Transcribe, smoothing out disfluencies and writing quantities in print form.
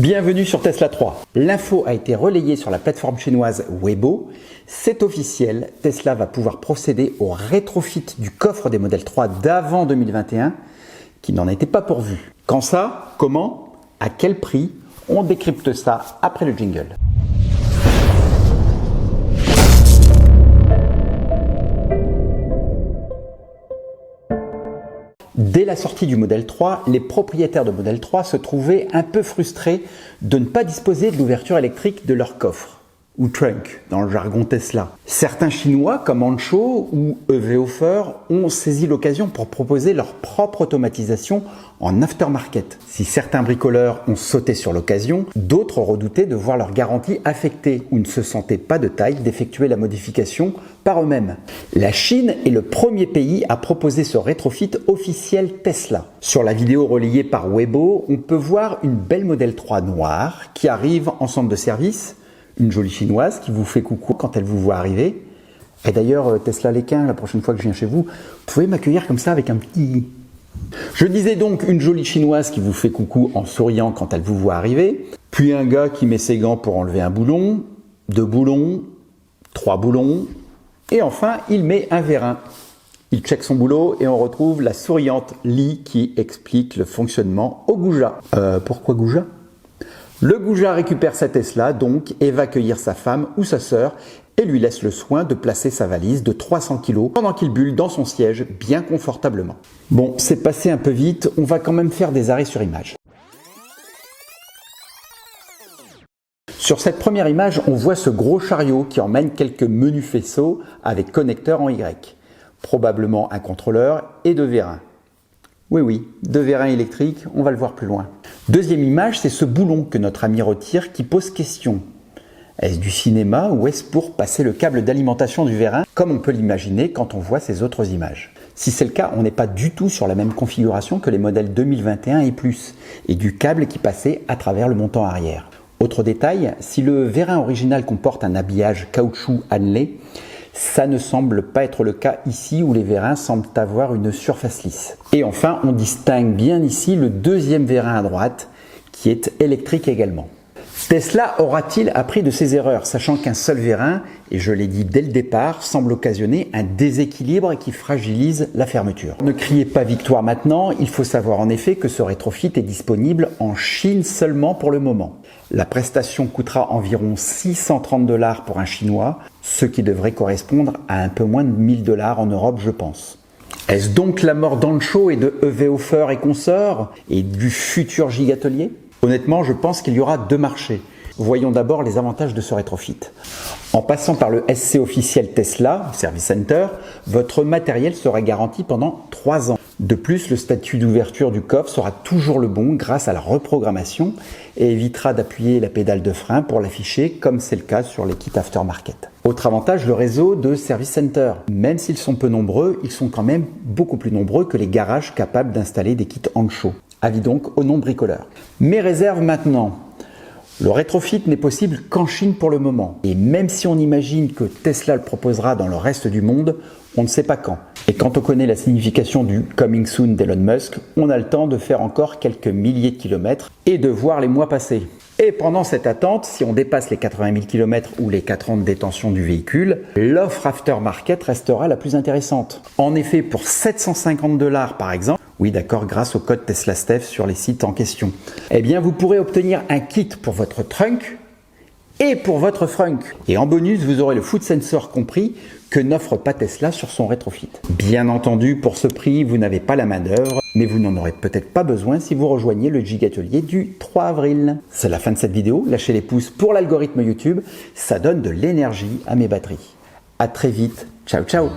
Bienvenue sur Tesla 3. L'info a été relayée sur la plateforme chinoise Weibo. C'est officiel, Tesla va pouvoir procéder au rétrofit du coffre des modèles 3 d'avant 2021 qui n'en était pas pourvu. Quand ça? Comment? À quel prix? On décrypte ça après le jingle. Dès la sortie du modèle 3, les propriétaires de modèle 3 se trouvaient un peu frustrés de ne pas disposer de l'ouverture électrique de leur coffre, ou trunk dans le jargon Tesla. Certains Chinois comme Anshou ou EVOFER ont saisi l'occasion pour proposer leur propre automatisation en aftermarket. Si certains bricoleurs ont sauté sur l'occasion, d'autres redoutaient de voir leur garantie affectée ou ne se sentaient pas de taille d'effectuer la modification par eux-mêmes. La Chine est le premier pays à proposer ce rétrofit officiel Tesla. Sur la vidéo relayée par Weibo, on peut voir une belle modèle 3 noire qui arrive en centre de service, une jolie chinoise qui vous fait coucou quand elle vous voit arriver. Et d'ailleurs, Tesla Léquin, la prochaine fois que je viens chez vous, vous pouvez m'accueillir comme ça avec un petit... Je disais donc une jolie chinoise qui vous fait coucou en souriant quand elle vous voit arriver, puis un gars qui met ses gants pour enlever un boulon, 2 boulons, 3 boulons, et enfin il met un vérin. Il check son boulot et on retrouve la souriante Li qui explique le fonctionnement au goujat. Pourquoi goujat? Le goujat récupère sa Tesla donc et va accueillir sa femme ou sa sœur et lui laisse le soin de placer sa valise de 300 kg pendant qu'il bulle dans son siège bien confortablement. Bon, c'est passé un peu vite, on va quand même faire des arrêts sur image. Sur cette première image, on voit ce gros chariot qui emmène quelques menus faisceaux avec connecteur en Y. Probablement un contrôleur et 2 vérins. Oui, 2 vérins électriques, on va le voir plus loin. Deuxième image, c'est ce boulon que notre ami retire qui pose question. Est-ce du cinéma ou est-ce pour passer le câble d'alimentation du vérin, comme on peut l'imaginer quand on voit ces autres images? Si c'est le cas, on n'est pas du tout sur la même configuration que les modèles 2021 et plus, et du câble qui passait à travers le montant arrière. Autre détail, si le vérin original comporte un habillage caoutchouc annelé, ça ne semble pas être le cas ici où les vérins semblent avoir une surface lisse. Et enfin, on distingue bien ici le deuxième vérin à droite qui est électrique également. Tesla aura-t-il appris de ses erreurs, sachant qu'un seul vérin, et je l'ai dit dès le départ, semble occasionner un déséquilibre qui fragilise la fermeture. Ne criez pas victoire maintenant, il faut savoir en effet que ce rétrofit est disponible en Chine seulement pour le moment. La prestation coûtera environ 630 $ pour un Chinois, ce qui devrait correspondre à un peu moins de 1000 $ en Europe, je pense. Est-ce donc la mort d'Anshou et de EVOFER et consorts et du futur gigatelier? Honnêtement, je pense qu'il y aura 2 marchés. Voyons d'abord les avantages de ce rétrofit. En passant par le SC officiel Tesla, Service Center, votre matériel sera garanti pendant 3 ans. De plus, le statut d'ouverture du coffre sera toujours le bon grâce à la reprogrammation et évitera d'appuyer la pédale de frein pour l'afficher comme c'est le cas sur les kits aftermarket. Autre avantage, le réseau de Service Center. Même s'ils sont peu nombreux, ils sont quand même beaucoup plus nombreux que les garages capables d'installer des kits Anshou. Avis donc aux non-bricoleurs. Mes réserves maintenant. Le rétrofit n'est possible qu'en Chine pour le moment. Et même si on imagine que Tesla le proposera dans le reste du monde, on ne sait pas quand. Et quand on connaît la signification du coming soon d'Elon Musk, on a le temps de faire encore quelques milliers de kilomètres et de voir les mois passer. Et pendant cette attente, si on dépasse les 80 000 km ou les 4 ans de détention du véhicule, l'offre aftermarket restera la plus intéressante. En effet, pour 750 $ par exemple, oui d'accord, grâce au code TeslaSteff sur les sites en question, eh bien vous pourrez obtenir un kit pour votre trunk et pour votre frunk. Et en bonus, vous aurez le foot sensor compris que n'offre pas Tesla sur son rétrofit. Bien entendu, pour ce prix, vous n'avez pas la main d'œuvre, mais vous n'en aurez peut-être pas besoin si vous rejoignez le gigatelier du 3 avril. C'est la fin de cette vidéo, lâchez les pouces pour l'algorithme YouTube, ça donne de l'énergie à mes batteries. À très vite, ciao ciao.